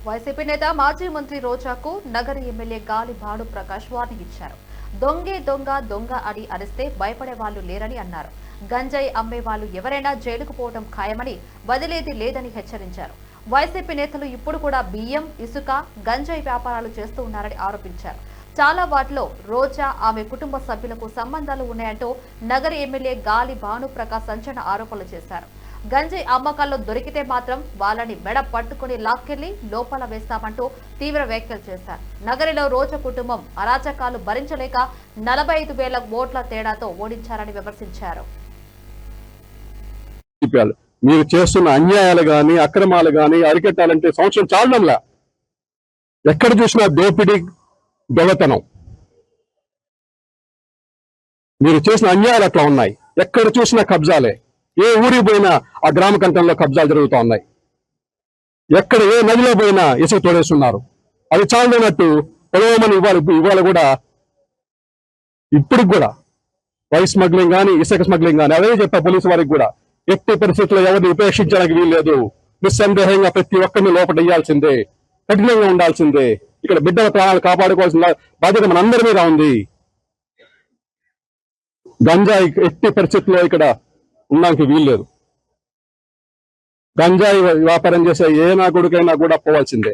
YCP నేత మాజీ మంత్రి రోజాకు నగర ఎమ్మెల్యే గాలి భాను ప్రకాష్ వార్నింగ్ ఇచ్చారు. దొంగే దొంగ దొంగ అని అరిస్తే భయపడే వాళ్ళు లేరని అన్నారు. గంజాయి అమ్మే వాళ్ళు ఎవరైనా జైలుకు పోవడం ఖాయమని వదిలేది లేదని హెచ్చరించారు. వైసీపీ నేతలు ఇప్పుడు కూడా బియ్యం, ఇసుక, గంజాయి వ్యాపారాలు చేస్తూ ఉన్నారని ఆరోపించారు. చాలా వాటిలో రోజా, ఆమె కుటుంబ సభ్యులకు సంబంధాలు ఉన్నాయంటూ నగర ఎమ్మెల్యే గాలి భాను ప్రకాష్ సంచలన ఆరోపణలు చేశారు. గంజాయి అమ్మకాల్లో దొరికితే మాత్రం వాళ్ళని మెడ పట్టుకుని లాక్కెళ్లి లోపల వేస్తామంటూ తీవ్ర వ్యాఖ్యలు చేశారు. నగరిలో రోజా కుటుంబం అరాచకాలు భరించలేక 45,000 ఓట్ల తేడాతో ఓడించారని విమర్శించారు. మీరు చేస్తున్న అన్యాయాలు గాని అక్రమాలు గాని అరికట్టాలంటే సంవత్సరం చాలడంలా. ఎక్కడ చూసినా దోపిడీ, దొంగతనం. మీరు చేసిన అన్యాయాలు అట్లా ఉన్నాయి. ఎక్కడ చూసినా కబ్జాలే. ఏ ఊరికి పోయినా ఆ గ్రామ కంఠంలో కబ్జాలు జరుగుతూ ఉన్నాయి. ఎక్కడ ఏ నదిలో పోయినా ఇసుక తోడేస్తున్నారు. అది చాలనట్టు పొలవమని ఇవాళ కూడా ఇప్పుడు కూడా వైస్ స్మగ్లింగ్ కానీ ఇసుక స్మగ్లింగ్ కానీ అదే చెప్పా పోలీసు వారికి కూడా. ఎట్టి పరిస్థితుల్లో ఎవరిని ఉపేక్షించడానికి వీల్లేదు. నిస్సందేహంగా ప్రతి ఒక్కరిని లోపడేయాల్సిందే, కఠినంగా ఉండాల్సిందే. ఇక్కడ బిడ్డల ప్రాణాలు కాపాడుకోవాల్సిన బాధ్యత మనందరి మీద ఉంది. గంజాయి ఎట్టి పరిస్థితుల్లో ఇక్కడ ఉండడానికి వీల్లేదు. గంజాయి వ్యాపారం చేసే ఏ నా కొడుకైనా కూడా పోవాల్సిందే.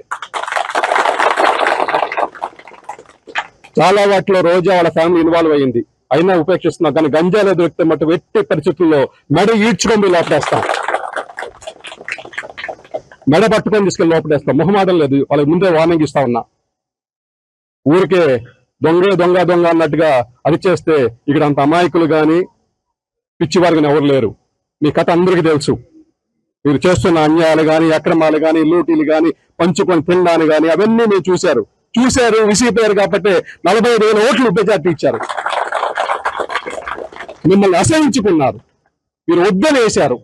చాలా వాటిలో రోజా వాళ్ళ ఫ్యామిలీ ఇన్వాల్వ్ అయ్యింది, అయినా ఉపేక్షిస్తున్నాం. కానీ గంజాయిలో దొరికితే మటు ఎట్టి పరిస్థితుల్లో మెడ ఈడ్చుకొని లోపడేస్తాం, మెడ పట్టుకొని తీసుకెళ్ళి లోపడేస్తాం. మొహమాటం లేదు. వాళ్ళకి ముందే వార్నింగ్ ఇస్తా ఉన్నా. ఊరికే దొంగే దొంగ దొంగ అన్నట్టుగా అది చేస్తే ఇక్కడ అంత అమాయకులు గాని పిచ్చివారు కానీ ఎవరు లేరు. మీ కథ అందరికీ తెలుసు. మీరు చేస్తున్న అన్యాయాలు గాని అక్రమాలు గాని లూటీలు గాని పంచుకొని తినడాన్ని గాని అవన్నీ మీరు చూశారు, విసిగిపోయారు. కాబట్టి 45,000 ఓట్లు మెజార్టీ ఇచ్చారు. మిమ్మల్ని అసహించుకున్నారు, మీరు వద్దని వేశారు.